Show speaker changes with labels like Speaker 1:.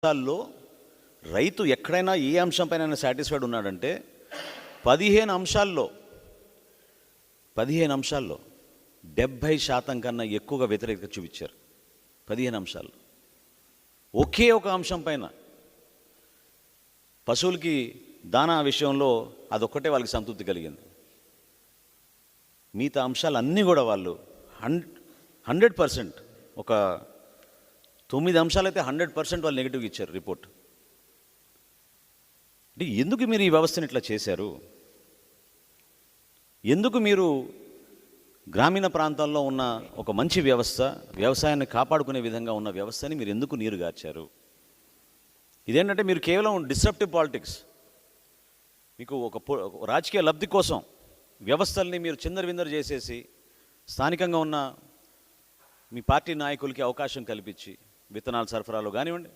Speaker 1: అంశాల్లో రైతు ఎక్కడైనా ఏ అంశంపైన సాటిస్ఫైడ్ ఉన్నాడంటే 15 అంశాల్లో 70% కన్నా ఎక్కువగా వ్యతిరేకత చూపించారు. 15 అంశాలు. ఒకే ఒక అంశం పైన పశువులకి దానా విషయంలో అదొక్కటే వాళ్ళకి సంతృప్తి కలిగింది. మిగతా అంశాలన్నీ కూడా వాళ్ళు 100% ఒక 9 అంశాలైతే 100% వాళ్ళు నెగిటివ్గా ఇచ్చారు రిపోర్ట్. అంటే ఎందుకు మీరు ఈ వ్యవస్థను ఇట్లా చేశారు? ఎందుకు మీరు గ్రామీణ ప్రాంతాల్లో ఉన్న ఒక మంచి వ్యవస్థ, వ్యవసాయాన్ని కాపాడుకునే విధంగా ఉన్న వ్యవస్థని మీరు ఎందుకు నీరుగార్చారు? ఇదేంటంటే మీరు కేవలం డిస్రప్టివ్ పాలిటిక్స్, మీకు ఒక రాజకీయ లబ్ధి కోసం వ్యవస్థల్ని మీరు చిందరవిందరు చేసేసి స్థానికంగా ఉన్న మీ పార్టీ నాయకులకి అవకాశం కల్పించి విత్తనాల సరఫరాలో కానివ్వండి,